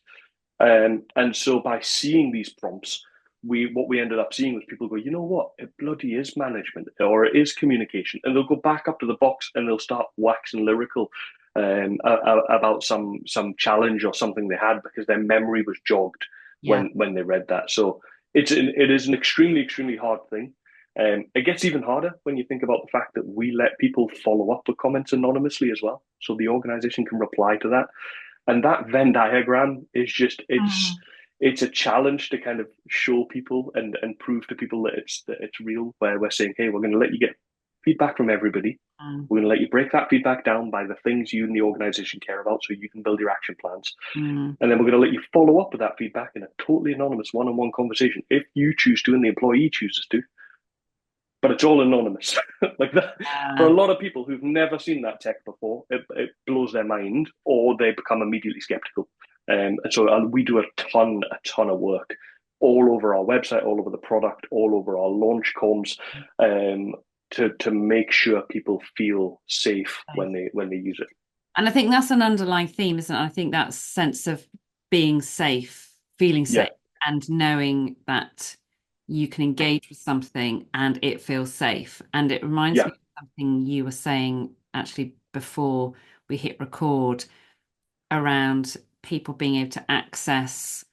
And so by seeing these prompts, what we ended up seeing was people go, you know what, it bloody is management or it is communication. And they'll go back up to the box and they'll start waxing lyrical about some challenge or something they had because their memory was jogged when they read that. So it is an extremely, extremely hard thing. It gets even harder when you think about the fact that we let people follow up with comments anonymously as well. So the organization can reply to that. And that Venn diagram is just it's a challenge to kind of show people and prove to people that it's real, where we're saying, hey, we're going to let you get feedback from everybody. We're going to let you break that feedback down by the things you and the organization care about so you can build your action plans. And then we're going to let you follow up with that feedback in a totally anonymous one-on-one conversation if you choose to and the employee chooses to. But it's all anonymous. Like that, for a lot of people who've never seen that tech before, it blows their mind or they become immediately skeptical. And so we do a ton of work all over our website, all over the product, all over our launch comms, to make sure people feel safe when they use it. And I think that's an underlying theme, isn't it? I think that sense of being safe, feeling safe, and knowing that you can engage with something and it feels safe. And it reminds me of something you were saying actually before we hit record around people being able to access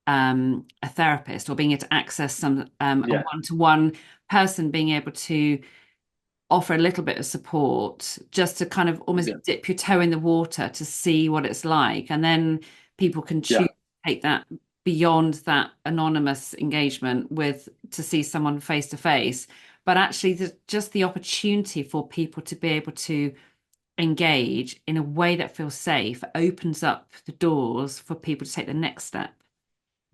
a therapist or being able to access a one-to-one person being able to offer a little bit of support just to kind of almost dip your toe in the water to see what it's like. And then people can choose to take that beyond that anonymous engagement to see someone face to face. But actually just the opportunity for people to be able to engage in a way that feels safe opens up the doors for people to take the next step.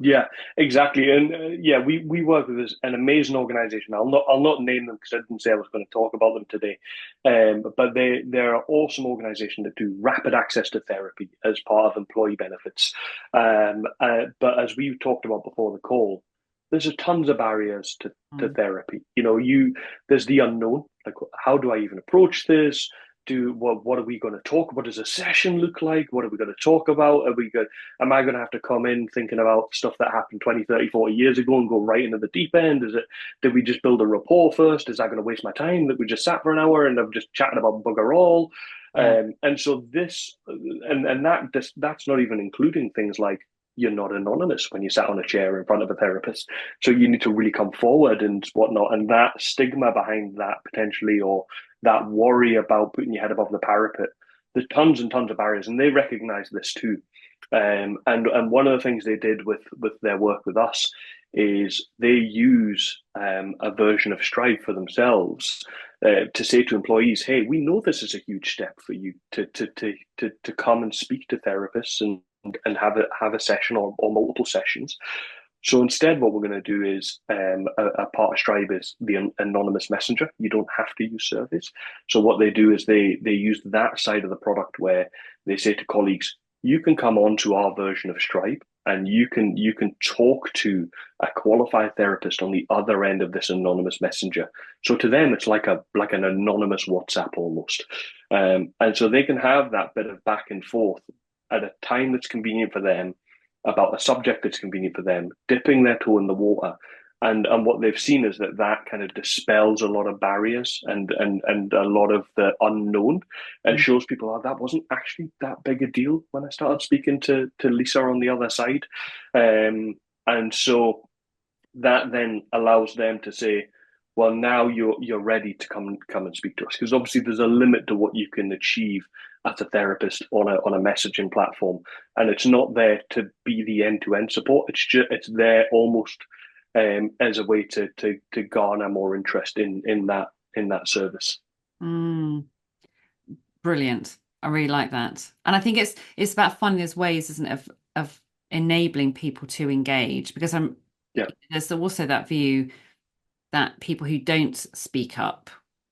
Yeah, exactly. And yeah, we work with an amazing organization. I'll not name them because I didn't say I was going to talk about them today. But they're an awesome organization that do rapid access to therapy as part of employee benefits. But as we talked about before the call, there's a tons of barriers to Mm. therapy. There's the unknown, like how do I even approach this? What are we going to talk? What does a session look like? What are we going to talk about? Am I going to have to come in thinking about stuff that happened 20, 30, 40 years ago and go right into the deep end? Did we just build a rapport first? Is that going to waste my time that we just sat for an hour and I'm just chatting about bugger all? Yeah. And so that's not even including things like you're not anonymous when you sat on a chair in front of a therapist. So you need to really come forward and whatnot. And that stigma behind that potentially, or that worry about putting your head above the parapet, there's tons and tons of barriers, and they recognize this too. And one of the things they did with their work with us is they use a version of Stribe for themselves to say to employees, "Hey, we know this is a huge step for you to come and speak to therapists and have a session or multiple sessions. So instead, what we're going to do is a part of Stribe is the anonymous messenger. You don't have to use surveys. So what they do is they use that side of the product where they say to colleagues, you can come on to our version of Stribe and you can talk to a qualified therapist on the other end of this anonymous messenger. So to them, it's like an anonymous WhatsApp almost, and so they can have that bit of back and forth at a time that's convenient for them, about a subject that's convenient for them, dipping their toe in the water. And what they've seen is that kind of dispels a lot of barriers and a lot of the unknown, and Mm. shows people, oh, that wasn't actually that big a deal when I started speaking to Lisa on the other side. And so that then allows them to say, well, now you're ready to come and speak to us, because obviously there's a limit to what you can achieve as a therapist on a messaging platform, and it's not there to be the end-to-end support. It's there almost as a way to garner more interest in that service. Mm. Brilliant. I really like that. And I think it's about finding those ways, isn't it, of enabling people to engage because Yeah, there's also that view that people who don't speak up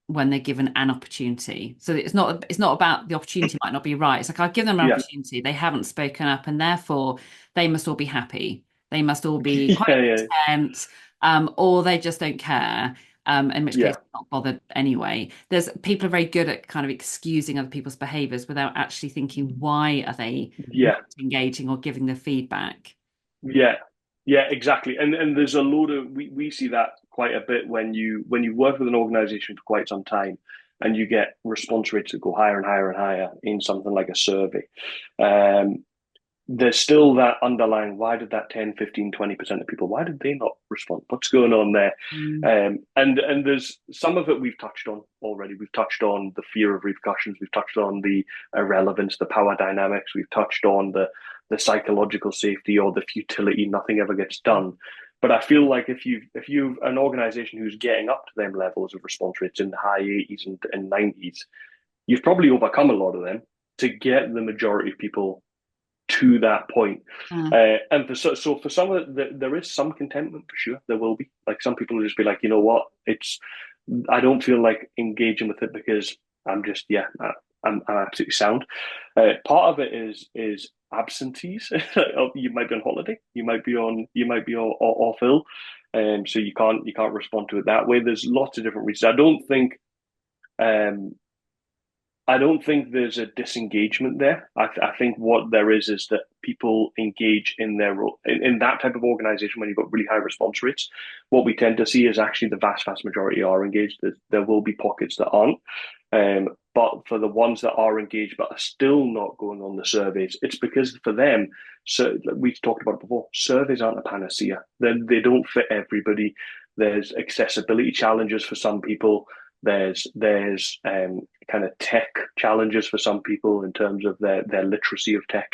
when they're given an opportunity. So it's not about the opportunity might not be right. It's like I've given them an yeah, opportunity, they haven't spoken up, and therefore they must all be happy. They must all be quite yeah, yeah, content, or they just don't care. In which case, yeah, not bothered anyway. There's people are very good at kind of excusing other people's behaviors without actually thinking why are they not yeah. engaging or giving the feedback. Yeah, yeah, exactly. And there's a load of we see that quite a bit when you work with an organization for quite some time and you get response rates that go higher and higher and higher in something like a survey. Um, there's still that underlying, why did that 10, 15, 20% of people, why did they not respond? What's going on there? Mm. And there's some of it we've touched on already. We've touched on the fear of repercussions. We've touched on the irrelevance, the power dynamics. We've touched on the psychological safety or the futility. Nothing ever gets done. But I feel like if you an organization who's getting up to them levels of response rates in the high 80s and 90s, you've probably overcome a lot of them to get the majority of people to that point. Mm. And so for some of there is some contentment for sure. There will be, like, some people will just be like, you know what, I don't feel like engaging with it because I'm just I'm absolutely sound. Part of it is absentees. You might be on holiday. You might be off ill, so you can't respond to it that way. There's lots of different reasons. Um, I don't think there's a disengagement there. I think what there is that people engage in their role in that type of organization when you've got really high response rates. What we tend to see is actually the vast majority are engaged. There will be pockets that aren't, but for the ones that are engaged but are still not going on the surveys, it's because for them, so we've talked about it before, surveys aren't a panacea. They don't fit everybody. There's accessibility challenges for some people. There's kind of tech challenges for some people in terms of their literacy of tech,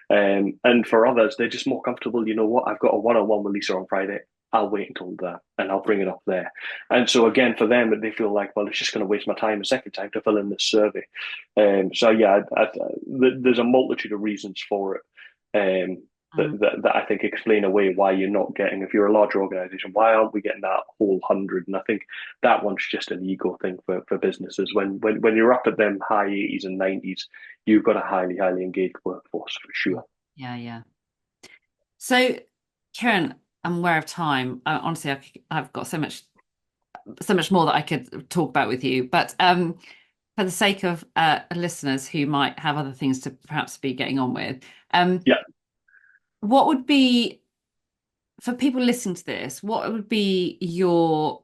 and for others they're just more comfortable. You know what? I've got a one-on-one with Lisa on Friday. I'll wait until that and I'll bring it up there. And so again, for them, they feel like, well, it's just going to waste my time a second time to fill in this survey. So yeah, there's a multitude of reasons for it. that I think explain away why you're not getting, if you're a larger organization, why aren't we getting that whole 100? And I think that one's just an ego thing for businesses. When you're up at them high 80s and 90s, you've got a highly engaged workforce for sure. Yeah. So, Kieran, I'm aware of time. Honestly, I've got so much more that I could talk about with you. But for the sake of listeners who might have other things to perhaps be getting on with, what would be, for people listening to this, what would be your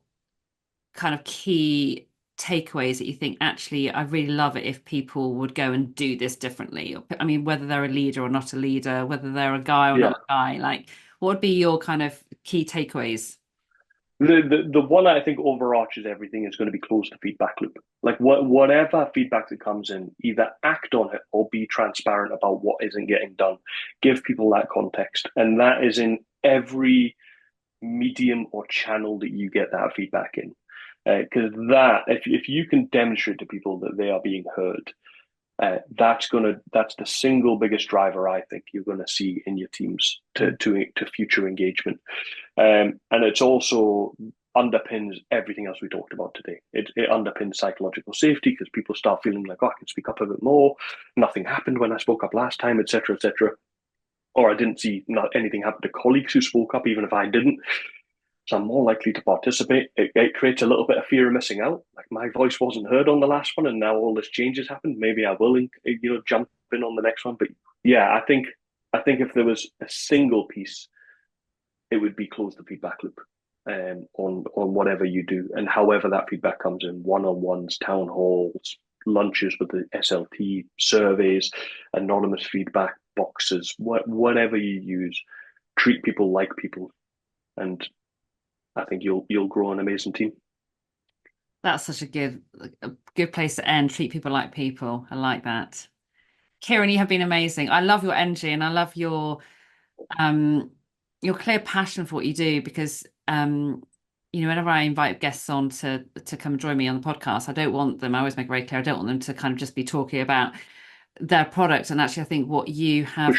kind of key takeaways that you think, actually, I really love it if people would go and do this differently? I mean, whether they're a leader or not a leader, whether they're a guy or not a guy, like, what would be your kind of key takeaways? The one I think overarches everything is going to be close the feedback loop. Like whatever feedback that comes in, either act on it or be transparent about what isn't getting done. Give people that context. And that is in every medium or channel that you get that feedback in. Because if you can demonstrate to people that they are being heard, that's the single biggest driver I think you're going to see in your teams to future engagement, and it's also underpins everything else we talked about today. It underpins psychological safety because people start feeling like, oh, I can speak up a bit more. Nothing happened when I spoke up last time, etc., etc. Or I didn't see anything happen to colleagues who spoke up, even if I didn't. So I'm more likely to participate. It creates a little bit of fear of missing out. Like my voice wasn't heard on the last one, and now all this change has happened. Maybe I will, jump in on the next one. But yeah, I think if there was a single piece, it would be close the feedback loop, on whatever you do, and however that feedback comes in, one-on-ones, town halls, lunches with the SLT, surveys, anonymous feedback boxes, whatever you use, treat people like people, and I think you'll grow an amazing team. That's such a good place to end. Treat people like people. I like that. Kieran, you have been amazing. I love your energy and I love your clear passion for what you do, because whenever I invite guests on to come join me on the podcast, I always make it very clear, I don't want them to kind of just be talking about their product. And actually, I think what you have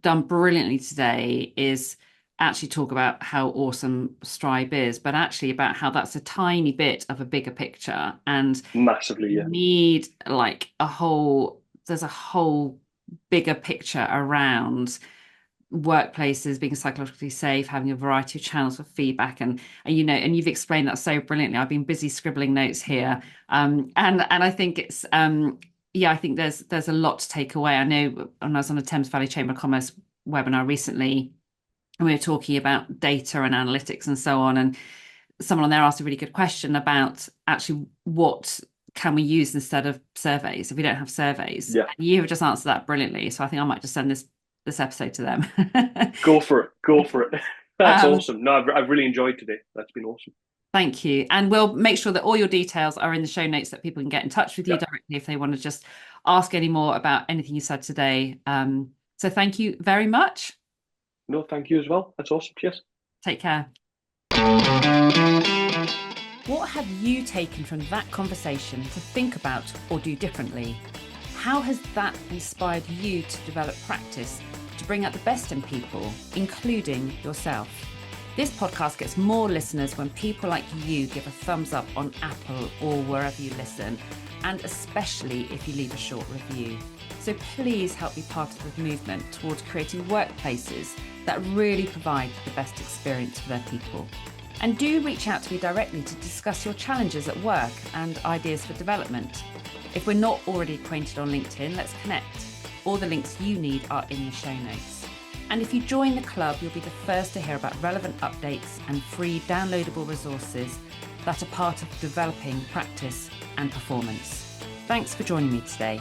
done brilliantly today is actually talk about how awesome Stribe is, but actually about how that's a tiny bit of a bigger picture, and massively, you need there's a whole bigger picture around workplaces being psychologically safe, having a variety of channels for feedback, and you've explained that so brilliantly. I've been busy scribbling notes here, and I think it's I think there's a lot to take away. I know when I was on the Thames Valley Chamber of Commerce webinar recently, and we were talking about data and analytics and so on, and someone on there asked a really good question about actually what can we use instead of surveys if we don't have surveys. Yeah. And you have just answered that brilliantly, so I think I might just send this episode to them. Go for it. That's awesome. No, I've really enjoyed today. That's been awesome. Thank you. And we'll make sure that all your details are in the show notes, that people can get in touch with you directly if they want to just ask any more about anything you said today. So thank you very much. No, thank you as well. That's awesome. Cheers. Take care. What have you taken from that conversation to think about or do differently? How has that inspired you to develop practice to bring out the best in people, including yourself? This podcast gets more listeners when people like you give a thumbs up on Apple or wherever you listen, and especially if you leave a short review. So please help be part of the movement towards creating workplaces that really provide the best experience for their people. And do reach out to me directly to discuss your challenges at work and ideas for development. If we're not already acquainted on LinkedIn, let's connect. All the links you need are in the show notes. And if you join the club, you'll be the first to hear about relevant updates and free downloadable resources that are part of developing practice and performance. Thanks for joining me today.